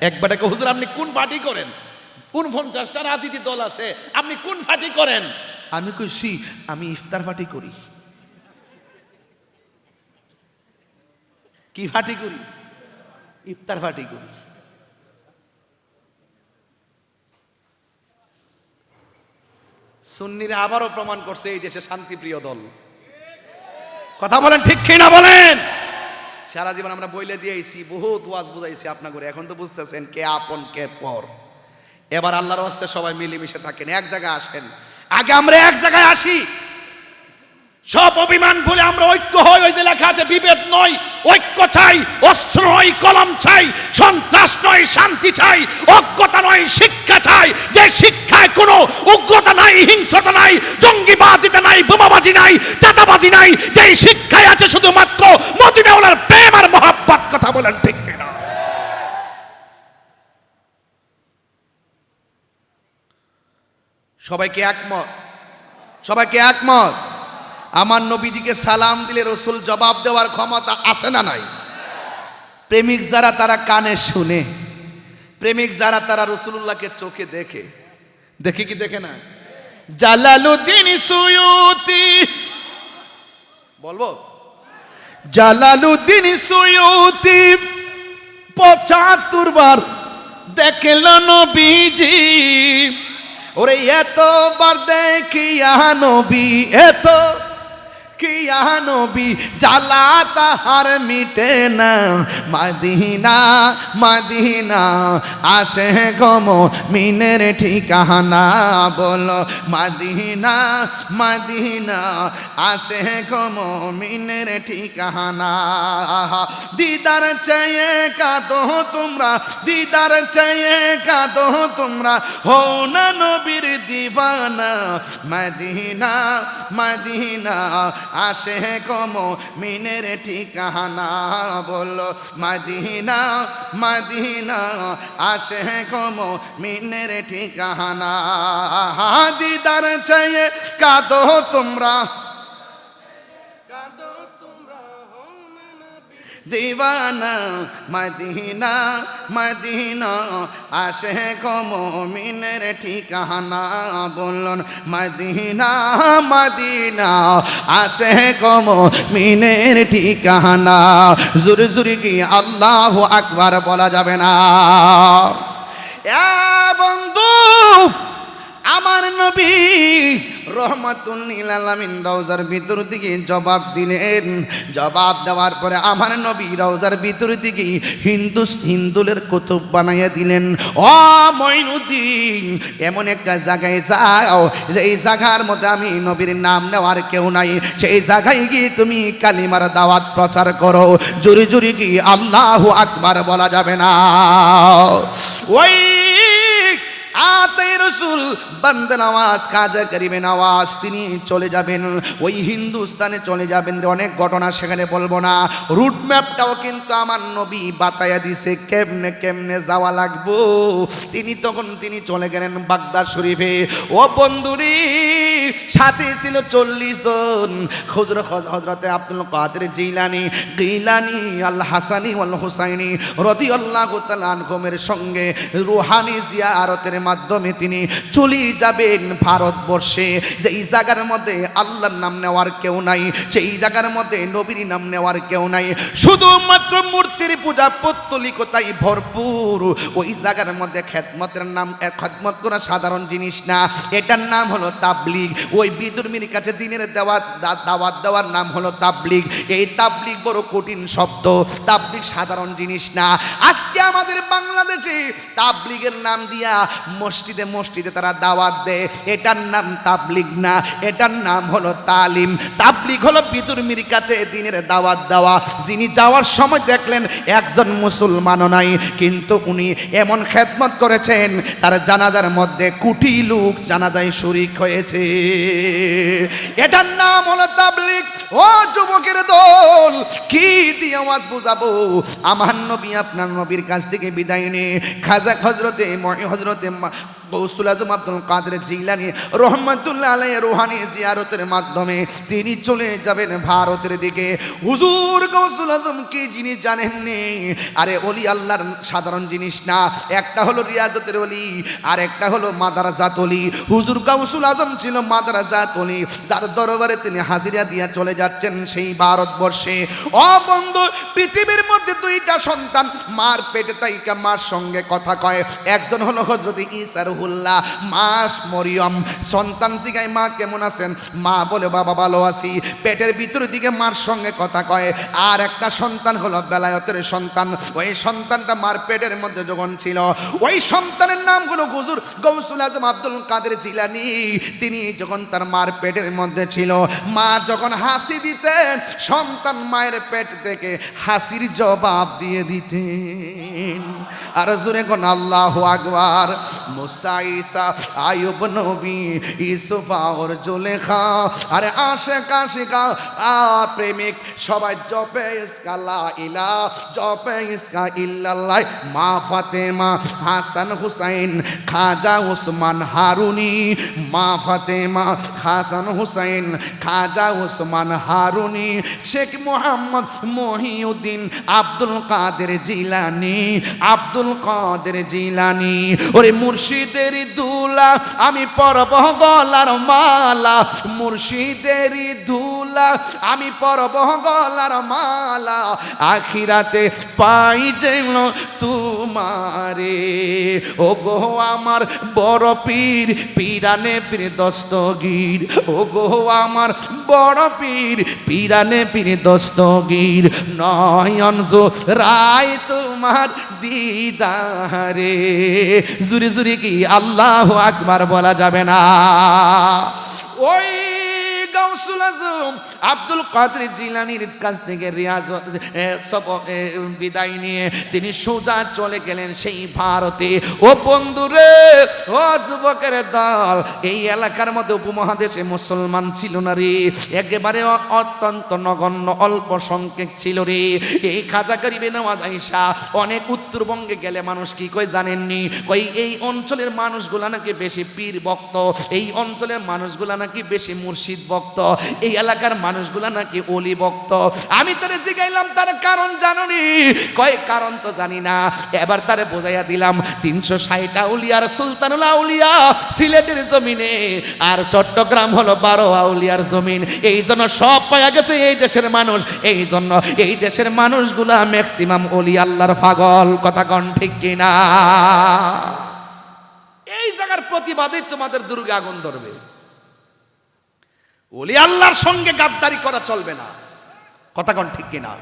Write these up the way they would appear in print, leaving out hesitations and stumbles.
একবারকে হুজুর আপনি কোন পার্টি করেন? 49টা রাজনীতি দল আছে, আপনি কোন পার্টি করেন? আমি কইছি আমি ইফতার পার্টি করি। কি পার্টি করি? ইফতার পার্টি করি। সুন্নিরা আবারও প্রমাণ করছে এই দেশে শান্তিপ্রিয় দল। কথা বলেন ঠিক কিনা বলেন? সারা জীবন আমরা বইলে দিয়েছি, বহুত ওয়াজ বুঝাইছি আপনাকে, এখন তো বুঝতেছেন কে আপন কে পর। এবার আল্লাহর ওয়াস্তে সবাই মিলেমিশে থাকেন, এক জায়গায় আসেন। আগে আমরা এক জায়গায় আসি, সব অভিমান ভুলে আমরা ঐক্য হই। ওই যে লেখা আছে বিভেদ নয় ঐক্য চাই, অস্ত্র নয় কলম চাই, সন্ত্রাস নয় শান্তি চাই, অজ্ঞতা নয় শিক্ষা চাই। যে শিক্ষায় কোনো উগ্রতা নাই, হিংস্রতা নাই, জঙ্গিবাদিতা নাই, বোমাবাজি নাই, চাঁদাবাজি নাই, যে শিক্ষায় আছে শুধুমাত্র মদিনাওয়ালার প্রেম আর মহব্বত। কথা বলেন ঠিক কিনা? সবাইকে একমত? সবাইকে একমত? আমার নবীজিকে সালাম দিলে রসুল জবাব দেওয়ার ক্ষমতা আছে না নাই? প্রেমিক যারা তারা কানে শুনে, প্রেমিক যারা তারা রসুলুল্লাহকে চোখে দেখে। দেখে কি দেখে না? জালালউদ্দিন সুয়ুতি, বলবো জালালউদ্দিন সুয়ুতি 75 বার দেখল নবীজি। ওরে এতবার দেখিয়া নবী, এত কিয়া নবী জ্বালা তাহার মিটে না। মদিনা মদিনা আসে গম মিনের ঠিকানা, বলো মদিনা মদিনা আসে গম মিনের ঠিকানা। দিদার চেয়ে কাঁদো তোমরা, দিদার চেয়ে কাঁদো তোমরা, হও না নবীর দিওয়ানা। মদিনা মদিনা আসে কম মিনের ঠিকানা, বলো মদিনা মদিনা আসে কম মিনের ঠিকানা। দিদার চেয়ে কাঁদো তোমরা, কাঁদো তোমরা দিওয়ানা। মদিনা মদিনা আসে কম মিনের ঠিকানা, বলুন মদিনা মদিনা আসে কম মিনের ঠিকানা। জোরে জোরে কি আল্লাহু আকবার বলা যাবে না? বন্ধু আমার নবী রহমাতুল লিল আলামিন রওজার ভিতর দিকে জবাব দিলেন। জবাব দেওয়ার পরে আমার নবী রওজার ভিতর দিকে হিন্দুলের কুতুব বানাইয়া দিলেন। ও মঈনুদ্দিন, এমন একটা জায়গায় যাও যেই জায়গার মধ্যে আমি নবীর নাম নেওয়ার কেউ নাই, সেই জায়গায় গিয়ে তুমি কালিমার দাওয়াত প্রচার করো। জোরে জোরে কি আল্লাহু আকবার বলা যাবে না? ওই আতে রসুল বান্দা নওয়াজ খাজা করিমে নওয়াজ তিনি চলে যাবেন, ওই হিন্দুস্তানে চলে যাবেন। অনেক ঘটনা সেখানে বলবো না, রুট ম্যাপটাও কিন্তু আমার নবী বাতায়া দিছে কেমনে কেমনে যাওয়া লাগবো। তিনি চলে গেলেন বাগদাদ শরীফে। ও বন্ধুরি, সাথে ছিল 40 জন। হযরতে আব্দুল কাদের জিলানী, গিলানী, আল হাসানী ওয়াল হুসাইনী রাদিয়াল্লাহু তাআলা আনহুমের সঙ্গে রুহানি জিয়ারতের মাধ্যমে তিনি চলে যাবেন ভারতবর্ষে। যেই জায়গার মধ্যে আল্লাহর নাম নেওয়ার কেউ নাই, সেই জায়গার মধ্যে নবীর নাম নেওয়ার কেউ নাই, শুধুমাত্র মূর্তির পূজা পৌত্তলিকতাই ভরপুর। ওই জায়গার মধ্যে খেদমতের নাম, খেদমত করা সাধারণ জিনিস না, এটার নাম হলো তাবলিগ। ওই বিধর্মীর কাছে দিনের দাওয়াত দেওয়ার নাম হলো তাবলিগ। এই তাবলিগ বড় কঠিন শব্দ, তাবলিগ সাধারণ জিনিস না। আজকে আমাদের বাংলাদেশে তাবলিগের নাম দিয়া মসজিদে মসজিদে তারা দাওয়াত দেয়, এটার নাম তাবলিগ না, এটার নাম হলো তালিম। তাবলিগ হলো বিধর্মীর কাছে দিনের দাওয়াত দেওয়া। যিনি যাওয়ার সময় দেখলেন একজন মুসলমানও নাই, কিন্তু উনি এমন খেদমত করেছেন তার জানাজার মধ্যে কোটি লোক জানাজায় শরীক হয়েছে। এটার নাম হলো তাবলিগ। ও যুবকের দল, কি দিয়ে আওয়াজ বুঝাবো? আমার নবী আপনার নবীর কাছ থেকে বিদায় নিয়ে খাজা হজরতে গৌসুল আজম আব্দুল কাদের জিলানী রহমাতুল্লাহ আলাইহি রুহানি জিয়ারতের মাধ্যমে তিনি চলে যাবেন ভারতের দিকে। হুজুর গৌসুল আজম কি জিনিস জানেননি? আরে ওলি আল্লাহর সাধারণ জিনিস না, একটা হলো রিয়াজতের ওলি আর একটা হলো মাদারাজাত ওলি। হুজুর গৌসুল আজম ছিল মাদারাজাত ওলি, যার দরবারে তিনি হাজিরা দিয়া চলে যাচ্ছেন সেই ভারতবর্ষে। ও বন্ধু, পৃথিবীর মধ্যে দুইটা সন্তান মার পেটে তাইকা মার সঙ্গে কথা কয়, একজন হলো হযরত ঈসা রুহুল্লাহ, মা মরিয়ম। সন্তান জিগায় মা কেমন আছেন? মা বলে বাবা ভালো আছি। পেটের ভিতর দিকে মার সঙ্গে কথা কয়। আর একটা সন্তান হলো বেলায়েতের সন্তান, ওই সন্তানটা মার পেটের মধ্যে যখন ছিল, ওই সন্তানের নাম হলো হুজুর গৌসুল আজম আব্দুল কাদের জিলানী। তিনি যখন তার মার পেটের মধ্যে ছিল, মা যখন হাসি দিতেন, সন্তান মায়ের পেট থেকে হাসির জবাব দিয়ে দিতেন। আর জোরে কোন আল্লাহু আকবার। মুসা, ঈসা, আইয়ুব নবী, ইউসুফ আর জুলেখা, আরে আশিক আশিকা প্রেমিক সবাই জপে ইসকা লা ইলাহা, জপে ইসকা ইল্লাল্লাহ। মা ফাতেমা, হাসান হুসাইন, খাজা ওসমান হারুনি। মা ফাতেমা, হাসান হুসাইন, খাজা ওসমান হারুনি, শেখ মোহাম্মদ মহিউদ্দিন, আব্দুল কাদের জিলানী, আব্দুল কাদের জিলানী। ওরে মুর্শিদের দুলা আমি পরব গলার মালা, মুর্শিদের দুলা আমি পরব গলার মালা, আখিরাতে পাই যেন তোমারে। ও গো আমার বড় পীর, পীরানে পীর দস্তগীর। ও গো আমার বড় পীর, পীরানে পীর দস্তগীর। নয়ন রায় তোমার দিদারে। জুরি জুরি কি আল্লাহু আকবার বলা যাবে না? ওই গাউসুল আজম আব্দুল কাদের জিলানীর কাছ থেকে রিয়াজত বিদায় নিয়ে তিনি সোজা চলে গেলেন সেই ভারতে। ও বন্ধুরে, ও যুবকের দল, এই এলাকার মধ্যে উপমহাদেশে মুসলমান ছিল না রে, একেবারে অত্যন্ত নগণ্য অল্প সংখ্যক ছিল রে। এই খাজা গরিবে নওয়াজ আয়েশা অনেক উত্তরবঙ্গে গেলে মানুষ কি কই জানেননি? কই এই অঞ্চলের মানুষগুলা নাকি বেশি পীর ভক্ত, এই অঞ্চলের মানুষগুলা নাকি বেশি মুর্শিদ ভক্ত, এই এলাকার মানুষগুলা নাকি ওলি ভক্ত। আমি তারে জিগাইলাম তার কারণ জানুনি? কয় কারণ তো জানি না। এবার তারে বোঝাইয়া দিলাম 360 আউলিয়ার সুলতানুল আউলিয়া সিলেটের জমিনে, আর চট্টগ্রাম হলো 12 আউলিয়ার জমিন। এই জন্য সব পাওয়া গেছে এই দেশের মানুষ, এই জন্য এই দেশের মানুষগুলা ম্যাক্সিমাম ওলি আল্লাহর পাগল। কথা কন ঠিক কিনা? এই জায়গার প্রতিবাদে তোমাদের দুর্গে আগুন ধরবে। ওলি আল্লাহর সঙ্গে গাদ্দারি করা চলবে না। কথা কোন ঠিক কিনা?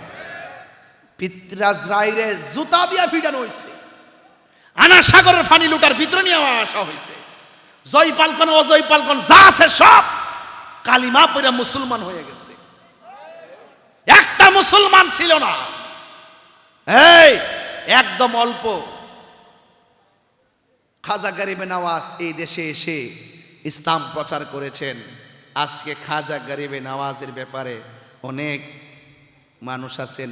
পিতরাজ রায়রে জুতা দিয়া ফিডানো হয়েছে, আনা সাগরের ফানি লুটার ভিতরে নিয়ে আসা হয়েছে। জয় পালকন অজয় পালকন যা আছে সব কালিমা পড়ে মুসলমান হয়ে গেছে। একটা মুসলমান ছিল না। এই একদম অল্প খাজা গরিবে নওয়াজ এই দেশে এসে ইসলাম প্রচার করেছেন। আজকে খাজা গরিবে নওয়াজের ব্যাপারে অনেক মানুষ আছেন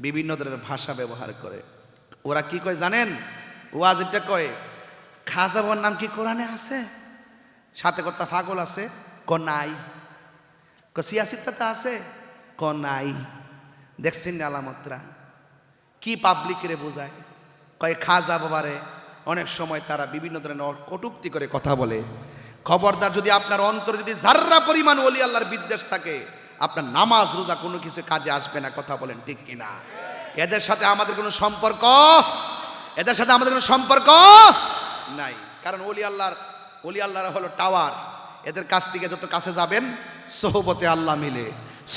বিভিন্ন ধরনের ভাষা ব্যবহার করে। ওরা কি কয় জানেন? ওয়াজিটা কয় খাজা বাবার নাম কি কোরআনে আছে? সাথে কথা পাগল আছে ক নাই, ক সিয়াসিত্তাতে আছে ক নাই। দেখছেন আলামতরা কি পাবলিকেরে বোঝায়? কয় খাজা বাবারে অনেক সময় তারা বিভিন্ন ধরনের কটূক্তি করে কথা বলে। খবরদার, যদি আপনার অন্তরে যদি যার্রা পরিমাণ ওলি আল্লাহর বিদ্বেষ থাকে, আপনার নামাজ রোজা কোনো কিছু কাজে আসবে না। কথা বলেন ঠিক কিনা? এদের সাথে আমাদের কোনো সম্পর্ক, এদের সাথে আমাদের কোনো সম্পর্ক নাই। কারণ ওলি আল্লাহর হলো টাওয়ার। এদের কাছ থেকে যত কাছে যাবেন সোহবতে আল্লাহ মিলে,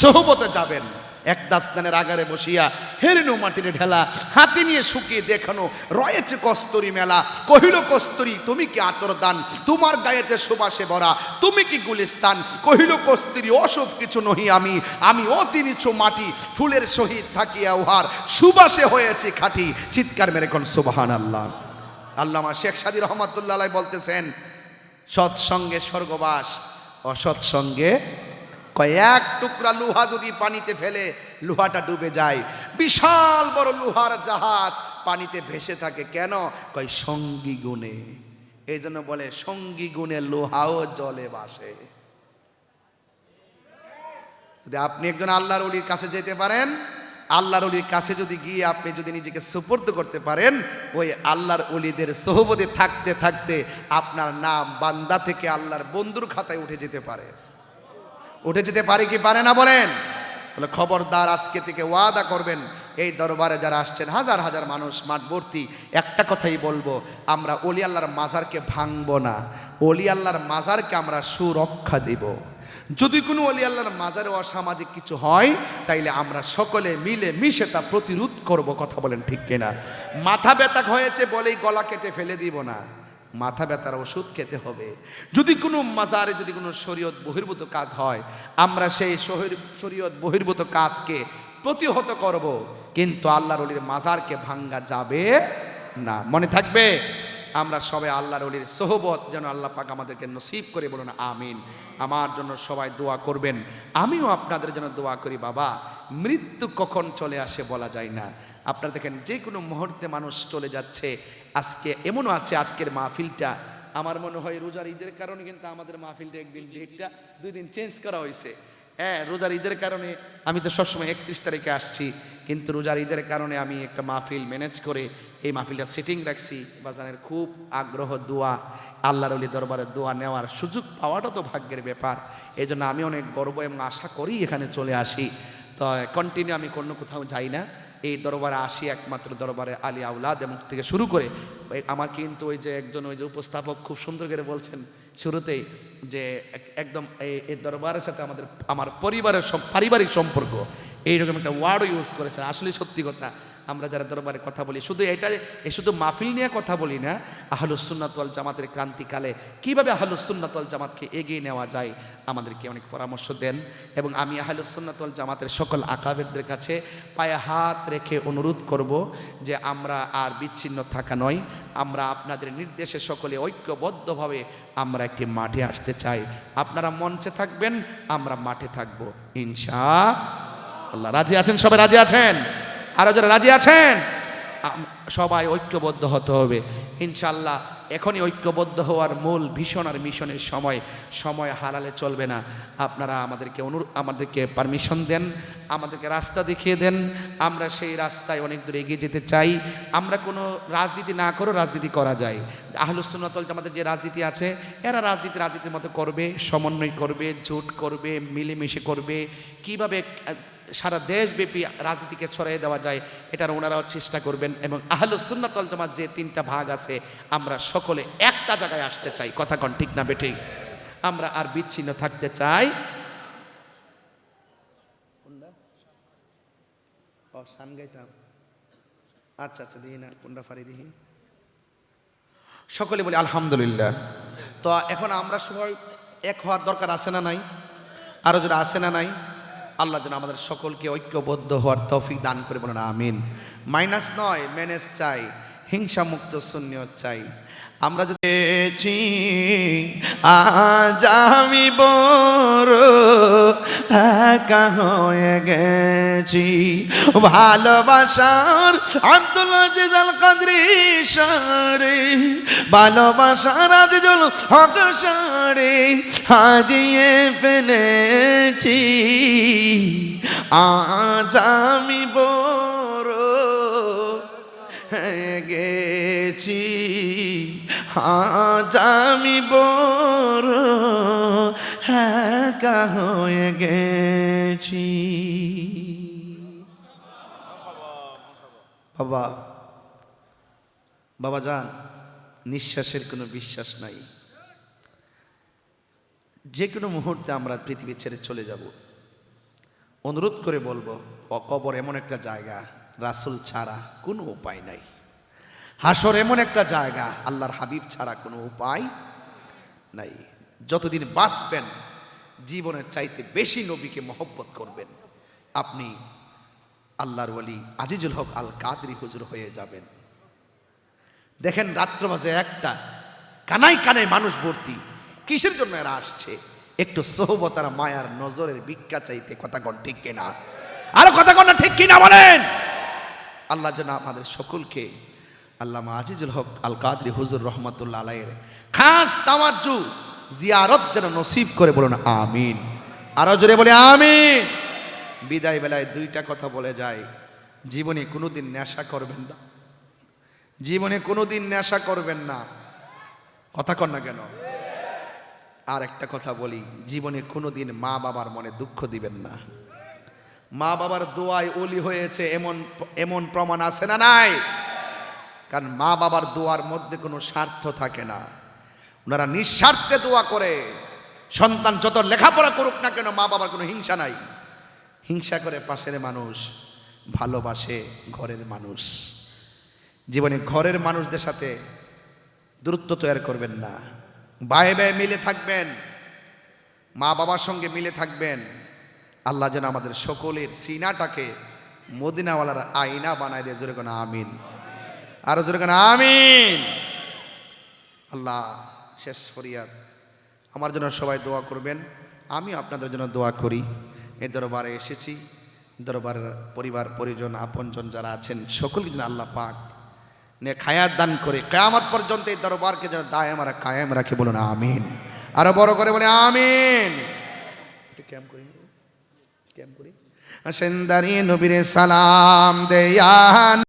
সোহবতে যাবেন। এক দাস্তানের আগারে বসিয়া হেরেনো মাটিরে ঢেলা, হাতে নিয়ে শুকিয়ে দেখানো রয়েছে কস্তুরি মেলা। কহিল কস্তুরি তুমি কি আতর দান, তোমার গায়েতে সুবাসে ভরা তুমি কি গুলিস্তান। কহিল কস্তুরি অসব কিছু নহি আমি, আমি অতি নিচু মাটি ফুলের সহিত থাকিয়া উহার সুবাসে হয়েছে খাঁটি। চিৎকার মেরে কোন সুবহানাল্লাহ। আল্লামা শেখ সাদী রহমাতুল্লাহ আলাইহি বলতেছেন, সৎসঙ্গে স্বর্গবাস, অসৎসঙ্গে কয়েক টুকরা লোহা যদি পানিতে ফেলে লোহাটা ডুবে যায়, বিশাল বড় লোহার জাহাজ পানিতে ভেসে থাকে কেন? কয় সঙ্গী গুণে। এই জন্য বলে সঙ্গী গুণে লোহাও জলে ভাসে। যদি আপনি একজন আল্লাহর ওলির কাছে যেতে পারেন, আল্লাহর ওলির কাছে যদি গিয়ে আপনি যদি নিজেকে সুপর্দ করতে পারেন, ওই আল্লাহর ওলিদের সোহবতে থাকতে থাকতে আপনার নাম বান্দা থেকে আল্লাহর বন্ধুর খাতায় উঠে যেতে পারে। উঠে যেতে পারে কি পারে না বলেন? তাহলে খবরদার, আজকে থেকে ওয়াদা করবেন, এই দরবারে যারা আসছেন হাজার হাজার মানুষ মাঠ ভর্তি, একটা কথাই বলবো, আমরা ওলি আল্লাহর মাজারকে ভাঙবো না, ওলি আল্লাহর মাজারকে আমরা সুরক্ষা দিব। যদি কোনো ওলি আল্লাহর মাজারে অসামাজিক কিছু হয়, তাইলে আমরা সকলে মিলে মিশে তা প্রতিরোধ করব। কথা বলেন ঠিক কিনা? মাথা ব্যথা হয়েছে বলেই গলা কেটে ফেলে দিব না, মাথা ব্যথার ওষুধ খেতে হবে। যদি কোনো মাজারে যদি কোনো শরীয়ত বহির্ভূত কাজ হয়, আমরা সেই শরীয়ত বহির্ভূত কাজকে প্রতিহত করব, কিন্তু আল্লাহর ওলির মাজারকে ভাঙ্গা যাবে না। মনে থাকবে, আমরা সবাই আল্লাহর ওলির সোহবত যেন আল্লাহ পাক আমাদেরকে নসিব করে, বলুন আমিন। আমার জন্য সবাই দোয়া করবেন, আমিও আপনাদের জন্য দোয়া করি। বাবা, মৃত্যু কখন চলে আসে বলা যায় না। আপনারা দেখেন, যে কোনো মুহূর্তে মানুষ চলে যাচ্ছে। আজকে এমনও আছে, আজকের মাহফিলটা আমার মনে হয় রোজার ঈদের কারণে কিন্তু আমাদের মাহফিলটা একদিন ডেটটা 2 দিন চেঞ্জ করা হয়েছে। হ্যাঁ, রোজার ঈদের কারণে আমি তো সবসময় 31 তারিখে আসছি, কিন্তু রোজার ঈদের কারণে আমি একটা মাহফিল ম্যানেজ করে এই মাহফিলটা সেটিং রাখছি। বাজানের খুব আগ্রহ, দোয়া, আল্লাহর ওলি দরবারে দোয়া নেওয়ার সুযোগ পাওয়াটা তো ভাগ্যের ব্যাপার। এই জন্য আমি অনেক গর্ব এবং আশা করি এখানে চলে আসি। তো কন্টিনিউ আমি কোনো কোথাও যাই না, এই দরবারে আসি একমাত্র দরবারে আলী আউলাদ এবং থেকে শুরু করে আমার কিন্তু ওই যে একজন ওই যে উপস্থাপক খুব সুন্দর করে বলছেন শুরুতেই যে একদম এই দরবারের সাথে আমার পরিবারের পারিবারিক সম্পর্ক, এইরকম একটা ওয়ার্ডও ইউজ করেছেন। আসলে সত্যি কথা, আমরা যারা দরবারে কথা বলি শুধু শুধু মাহফিল নিয়ে কথা বলি না, আহলুস সুন্নাত ওয়াল জামাতের ক্রান্তিকালে কিভাবে আহলুস সুন্নাত ওয়াল জামাতকে এগিয়ে নেওয়া যায় আমাদেরকে অনেক পরামর্শ দেন। এবং আমি আহলুস সুন্নাত ওয়াল জামাতের সকল আকাবেরদের কাছে পায়ে হাত রেখে অনুরোধ করব যে আমরা আর বিচ্ছিন্ন থাকা নয়, আমরা আপনাদের নির্দেশে সকলে ঐক্যবদ্ধভাবে আমরা একটি মাঠে আসতে চাই। আপনারা মঞ্চে থাকবেন, আমরা মাঠে থাকবো ইনশাআল্লাহ। রাজি আছেন? সবাই রাজি আছেন? আরো যারা রাজি আছেন, সবাই ঐক্যবদ্ধ হতে হবে ইনশাআল্লাহ। এখনই ঐক্যবদ্ধ হওয়ার মূল ভীষণ আর মিশনের সময় হারালে চলবে না। আপনারা আমাদেরকে পারমিশন দেন, আমাদেরকে রাস্তা দেখিয়ে দেন, আমরা সেই রাস্তায় অনেক দূর এগিয়ে যেতে চাই। আমরা কোনো রাজনীতি না করেও রাজনীতি করা যায়। আহলুস সুন্নাত ওয়াল জামাতের যে রাজনীতি আছে, এরা রাজনীতির মতো করবে, সমন্বয় করবে, জোট করবে, মিলেমিশে করবে, কিভাবে সারা দেশব্যাপী রাজনীতিকে ছড়িয়ে দেওয়া যায় এটার ওনারাও চেষ্টা করবেন। এবং আহলুস সুন্নাত ওয়াল জামাত যে 3টা ভাগ আছে, আমরা সকলে একটা জায়গায় আসতে চাই। কথা কন ঠিক না বেঠিক? আমরা আর বিচ্ছিন্ন থাকতে চাই। আচ্ছা আচ্ছা, দিই না কোনটা ফারি দিই, সকলে বলি আলহামদুলিল্লাহ। তো এখন আমরা সবাই এক হওয়ার দরকার আছে না নাই? আরো যারা আছে না নাই? আল্লাহ যেন আমাদের সকলকে ঐক্যবদ্ধ হওয়ার তৌফিক দান করে, বলেন আমিন। মাইনাস নয়, ম্যানেজ চাই, হিংসা মুক্ত সুন্নিয়ত চাই। আমরা যদি আজ আমি বড় একা হয়ে গেছি, ভালোবাসার আব্দুল আজিজ আল কাদরি সারে, ভালোবাসার আজিজুল হক সারে হারিয়ে ফেলেছি। আজ আমি বড় হয়ে গেছি, আজ আমি বড় একা হয়ে গেছি। বাবা যান, নিঃশ্বাসের কোনো বিশ্বাস নাই, যে কোনো মুহূর্তে আমরা পৃথিবী ছেড়ে চলে যাব। অনুরোধ করে বলবো, কবর এমন একটা জায়গা, রাসূল ছাড়া কোনো উপায় নাই। হাসর এমন একটা জায়গা, আল্লাহর হাবিব ছাড়া কোনো উপায় নাই। যতদিন বাঁচবেন জীবনের চাইতে বেশি নবীকে মহব্বত করবেন, আপনি আল্লাহর ওলি আজিজুল হক আল কাদরি হুজুর হয়ে যাবেন। দেখেন রাত্র বাজে 1টা, কানায় কানায় মানুষ ভর্তি। কিসের জন্য এরা আসছে? একটু সোহবত আর মায়ার নজরের ভিক্ষা চাইতে। কথা কন ঠিক কিনা? আরো কথা কন না ঠিক কিনা বলেন। আল্লাহ যেন আমাদের সকলকে আল্লামা আজিজুল হক আল কাদরি হুজুর রহমাতুল্লাহ আলাইহির খাস তাওয়াজ্জু জিয়ারত যেন নসিব করে, বলুন আমিন। আরো জোরে বলে আমিন। বিদায় বেলায় দুইটা কথা বলে যায়, জীবনে কোনোদিন নেশা করবেন না, জীবনে কোনোদিন নেশা করবেন না। কথা কন না কেন? আর একটা কথা বলি, জীবনে কোনোদিন মা বাবার মনে দুঃখ দিবেন না। মা বাবার দোয়ায় ওলি হয়েছে এমন এমন প্রমাণ আছে না নাই? কারণ মা বাবার দোয়ার মধ্যে কোনো স্বার্থ থাকে না, ওনারা নিঃস্বার্থে দোয়া করে। সন্তান যত লেখাপড়া করুক না কেন, মা বাবার কোনো হিংসা নাই। হিংসা করে পাশের মানুষ, ভালোবাসে ঘরের মানুষ। জীবনে ঘরের মানুষদের সাথে দূরত্ব তৈরি করবেন না, ভাই ভাই মিলে থাকবেন, মা বাবার সঙ্গে মিলে থাকবেন। আল্লাহ যেন আমাদের সকলের সিনাটাকে মদিনাওয়ালার আয়না বানায় দিয়ে। জোরে কোন আমিন। আরো জোরে কোন আমিন। আল্লাহ শেষ ফরিয়াদ, আমার জন্য সবাই দোয়া করবেন, আমি আপনাদের জন্য দোয়া করি। এই দরবারে এসেছি, দরবারের পরিবার পরিজন আপনজন যারা আছেন সকলকে যেন আল্লাহ পাক নেক হায়াত দান করে কিয়ামত পর্যন্ত এই দরবারকে যেন দায়েম আর কায়েম রাখে। বলুন আমিন। আরো বড় করে বলে আমিন। ক্যাম্প করি আসেন দাঁড়িয়ে নবীরে সালাম দেয়া।